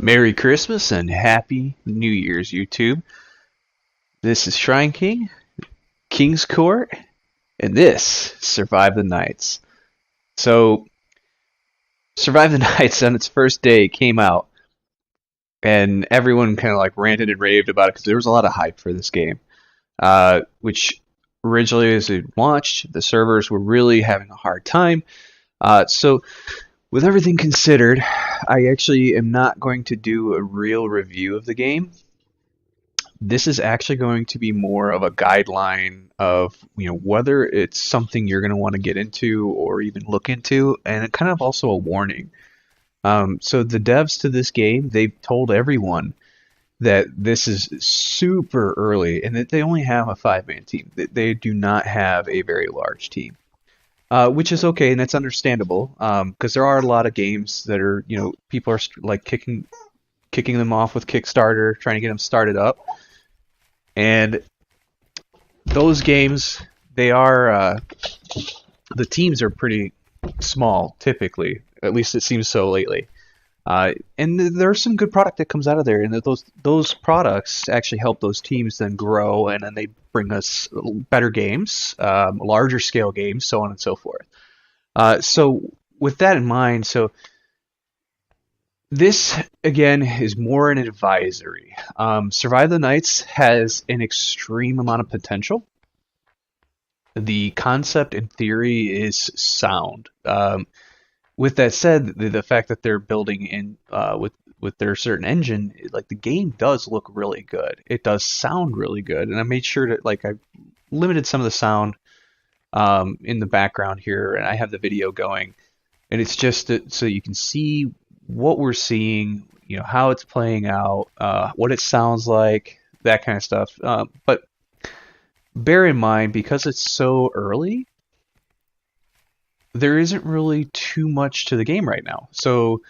Merry Christmas and Happy New Year's, YouTube. This is Shrine King, King's Court, and this Survive the Nights. So, Survive the Nights on its first day came out, and everyone kind of like ranted and raved about it because there was a lot of hype for this game. Which originally, as it launched, the servers were really having a hard time. So, with everything considered, I actually am not going to do a real review of the game. This is actually going to be more of a guideline of whether it's something you're going to want to get into or even look into, and kind of also a warning. So the devs to this game, they've told everyone that this is super early and that they only have a five-man team. They do not have a very large team, which is okay and that's understandable because there are a lot of games that are people are like kicking them off with Kickstarter, trying to get them started up. And those games, they are the teams are pretty small typically. At least it seems so lately. And there's some good product that comes out of there, and those products actually help those teams then grow, and then they bring us better games, larger scale games, so on and so forth. So with that in mind, so this, again, is more an advisory. Survive the Nights has an extreme amount of potential. The concept and theory is sound. With that said, the fact that they're building in with their certain engine, like the game does look really good. It does sound really good, and I made sure to I limited some of the sound in the background here, and I have the video going, and it's just so you can see what we're seeing, how it's playing out, what it sounds like, that kind of stuff. But bear in mind, because it's so early, there isn't really too much to the game right now. So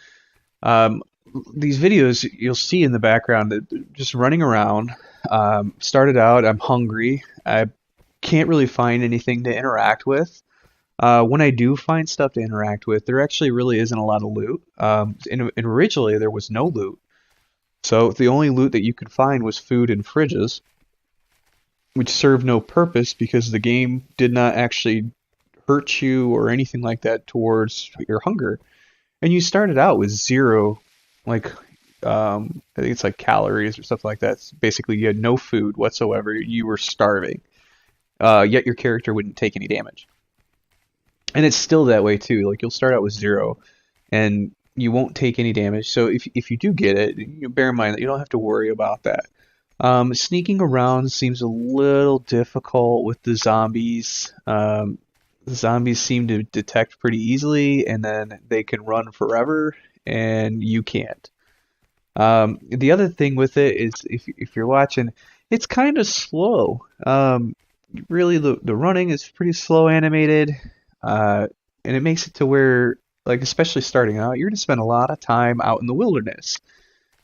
these videos you'll see in the background, just running around. Started out, I'm hungry. I can't really find anything to interact with. When I do find stuff to interact with, there actually really isn't a lot of loot. And originally there was no loot. So the only loot that you could find was food and fridges, which served no purpose because the game did not actually hurt you or anything like that towards your hunger. And you started out with zero, I think it's like calories or stuff like that. It's basically, you had no food whatsoever. You were starving. Yet your character wouldn't take any damage. And it's still that way too. Like, you'll start out with zero, and you won't take any damage. So if you do get it, bear in mind that you don't have to worry about that. Sneaking around seems a little difficult with the zombies. The zombies seem to detect pretty easily, and then they can run forever, and you can't. The other thing with it is, if you're watching, it's kind of slow. Really, the running is pretty slow animated. And it makes it to where, like, especially starting out, you're going to spend a lot of time out in the wilderness.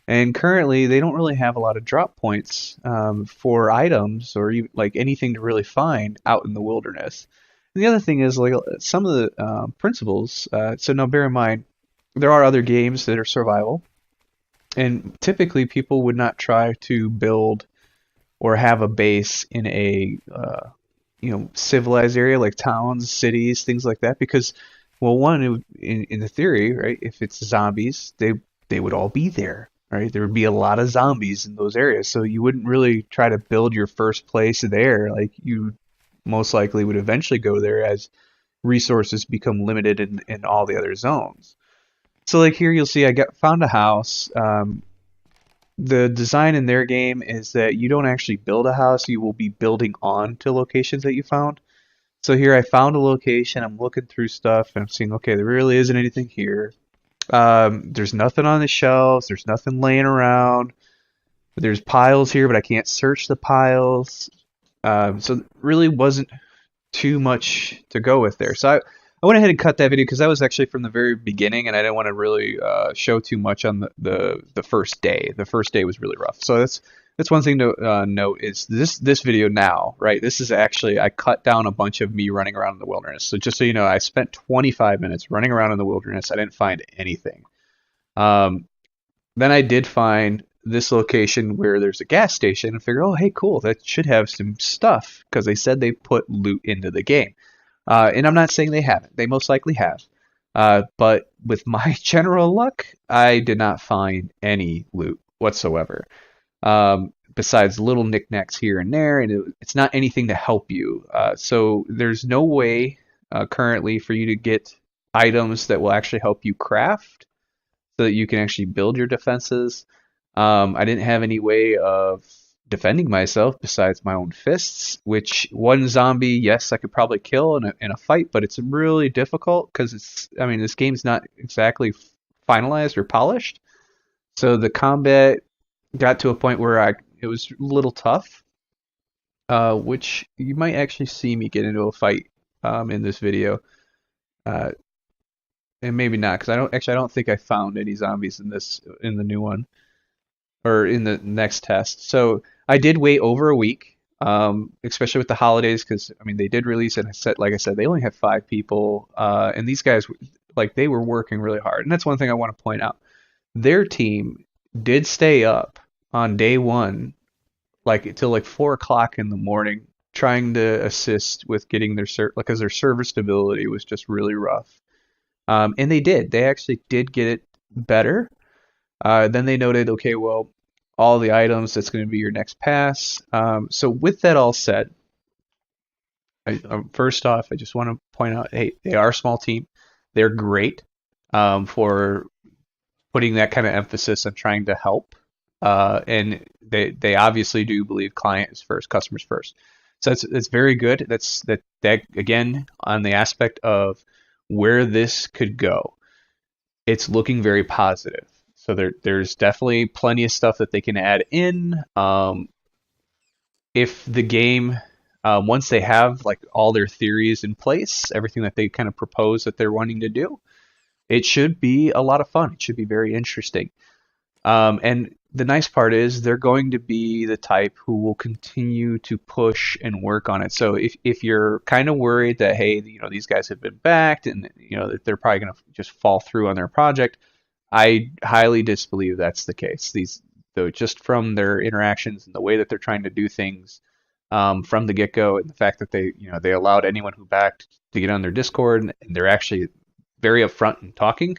And currently, they don't really have a lot of drop points for items or even, like, anything to really find out in the wilderness. And the other thing is, like, some of the principles. So now, bear in mind, there are other games that are survival, and typically people would not try to build or have a base in a civilized area like towns, cities, things like that, because, well, one, in the theory, right, if it's zombies, they would all be there, right? There would be a lot of zombies in those areas, so you wouldn't really try to build your first place there. Like, you most likely would eventually go there as resources become limited in all the other zones. So, like, here you'll see found a house. The design in their game is that you don't actually build a house, you will be building on to locations that you found. So here I found a location, I'm looking through stuff, and I'm seeing, okay, there really isn't anything here. There's nothing on the shelves, there's nothing laying around. There's piles here, but I can't search the piles. So really wasn't too much to go with there. So I went ahead and cut that video because that was actually from the very beginning, and I didn't want to really show too much on the first day. The first day was really rough. So that's one thing to note is this video now, right? This is actually, I cut down a bunch of me running around in the wilderness. So just so you know, I spent 25 minutes running around in the wilderness. I didn't find anything. Then I did find this location where there's a gas station and figure, oh, hey, cool, that should have some stuff because they said they put loot into the game. And I'm not saying they haven't. They most likely have. But with my general luck, I did not find any loot whatsoever. Besides little knickknacks here and there, and it's not anything to help you. So there's no way currently for you to get items that will actually help you craft so that you can actually build your defenses. I didn't have any way of defending myself besides my own fists, which one zombie, yes, I could probably kill in a fight, but it's really difficult because I mean, this game's not exactly finalized or polished. So the combat got to a point where it was a little tough, which you might actually see me get into a fight in this video. Uh, and maybe not, because I don't think I found any zombies in the new one or in the next test. So I did wait over a week, especially with the holidays, because I mean they did release it. Like I said, they only had 5 people, and these guys like they were working really hard. And that's one thing I want to point out. Their team did stay up on day one, like until like 4 o'clock in the morning, trying to assist with getting their because their server stability was just really rough. And they did. They actually did get it better. Then they noted, okay, well, all the items, that's going to be your next pass. So with that all said, first off, I just want to point out, hey, they are a small team. They're great for putting that kind of emphasis on trying to help. And they obviously do believe client is first, customers first. So that's very good. That again on the aspect of where this could go. It's looking very positive. So there's definitely plenty of stuff that they can add in. If the game, once they have like all their theories in place, everything that they kind of propose that they're wanting to do, it should be a lot of fun. It should be very interesting. And the nice part is they're going to be the type who will continue to push and work on it. So if you're kind of worried that, hey, you know, these guys have been backed and, you know, that they're probably going to just fall through on their project, I highly disbelieve that's the case. Though, just from their interactions and the way that they're trying to do things from the get-go, and the fact that they allowed anyone who backed to get on their Discord, and they're actually very upfront in talking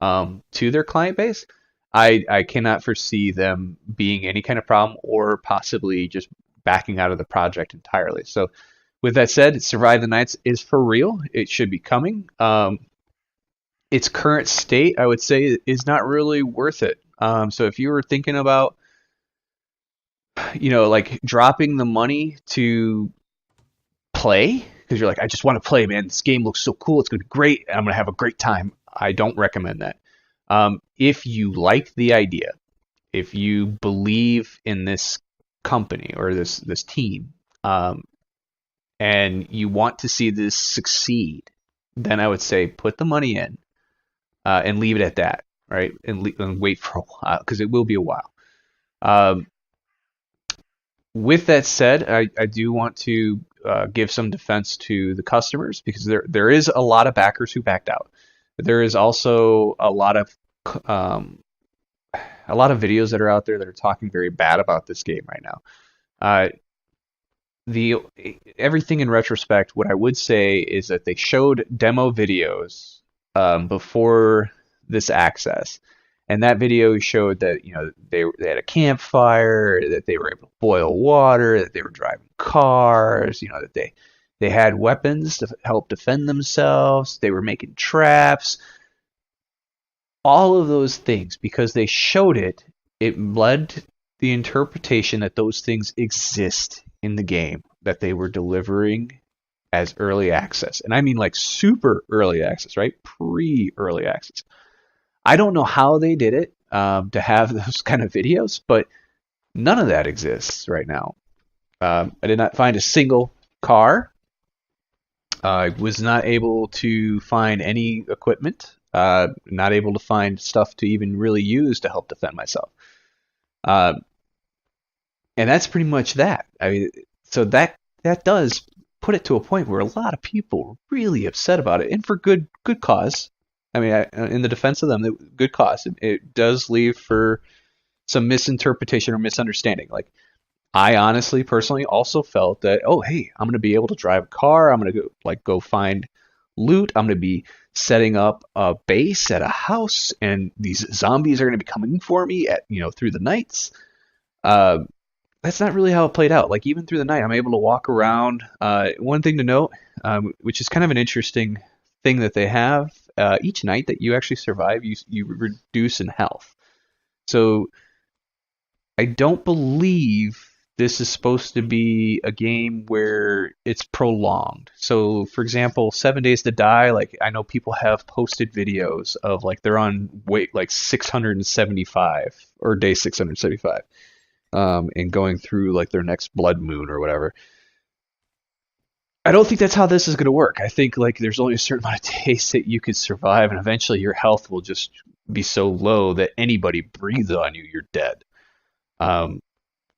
to their client base. I cannot foresee them being any kind of problem or possibly just backing out of the project entirely. So, with that said, Survive the Nights is for real. It should be coming. Its current state, I would say, is not really worth it. So, if you were thinking about, like dropping the money to play, because you're like, I just want to play, man. This game looks so cool. It's going to be great. I'm going to have a great time. I don't recommend that. If you like the idea, if you believe in this company or this team, and you want to see this succeed, then I would say put the money in and leave it at that, right? And wait for a while, because it will be a while. With that said, I do want to give some defense to the customers, because there is a lot of backers who backed out. But there is also a lot of videos that are out there that are talking very bad about this game right now. Everything in retrospect, what I would say is that they showed demo videos before this access, and that video showed that they had a campfire, that they were able to boil water, that they were driving cars, that they had weapons to help defend themselves, they were making traps. All of those things, because they showed it, it led the interpretation that those things exist in the game that they were delivering as early access. And I mean like super early access, right? Pre-early access. I don't know how they did it to have those kind of videos, but none of that exists right now. I did not find a single car. I was not able to find any equipment. Not able to find stuff to even really use to help defend myself. And that's pretty much that. I mean, so that does put it to a point where a lot of people were really upset about it, and for good cause. I mean, in the defense of them, good cause. It does leave for some misinterpretation or misunderstanding. Like, I honestly, personally, also felt that, oh, hey, I'm gonna be able to drive a car. I'm gonna go find loot. I'm gonna be setting up a base at a house, and these zombies are gonna be coming for me at through the nights. Uh, that's not really how it played out. Like even through the night, I'm able to walk around. One thing to note, which is kind of an interesting thing that they have, each night that you actually survive, you reduce in health. So I don't believe this is supposed to be a game where it's prolonged. So, for example, 7 Days to Die, like I know people have posted videos of like they're on wait like 675 or day 675, and going through like their next blood moon or whatever. I don't think that's how this is going to work. I think like there's only a certain amount of days that you could survive, and eventually your health will just be so low that anybody breathes on you, you're dead. Um,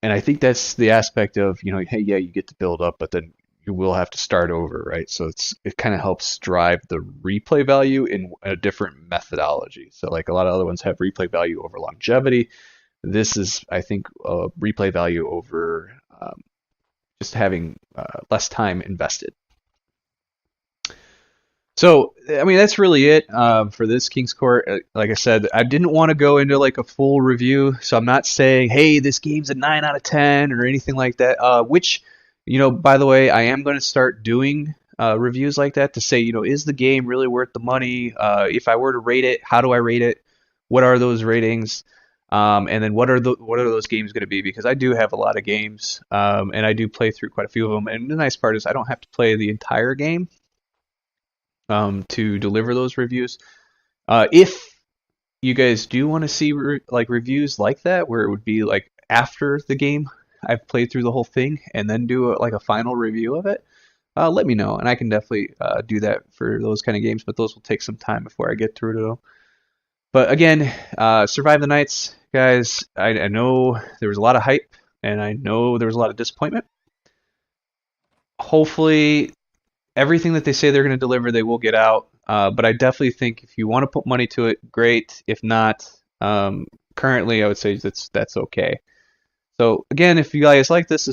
and I think that's the aspect of, hey, yeah, you get to build up, but then you will have to start over, right? So it kind of helps drive the replay value in a different methodology. So like a lot of other ones have replay value over longevity. This is, I think, replay value over just having less time invested. So, I mean, that's really it for this King's Court. Like I said, I didn't want to go into like a full review, so I'm not saying, hey, this game's a 9 out of 10 or anything like that. Which, by the way, I am going to start doing reviews like that to say, is the game really worth the money? If I were to rate it, how do I rate it? What are those ratings? And then what are those games going to be? Because I do have a lot of games, and I do play through quite a few of them. And the nice part is I don't have to play the entire game to deliver those reviews. If you guys do want to see like reviews like that, where it would be like after the game I've played through the whole thing and then do like a final review of it, let me know, and I can definitely do that for those kind of games. But those will take some time before I get through to them. But again, Survive the Nights, guys. I know there was a lot of hype, and I know there was a lot of disappointment. Hopefully, everything that they say they're going to deliver, they will get out. But I definitely think if you want to put money to it, great. If not, currently, I would say that's okay. So again, if you guys like this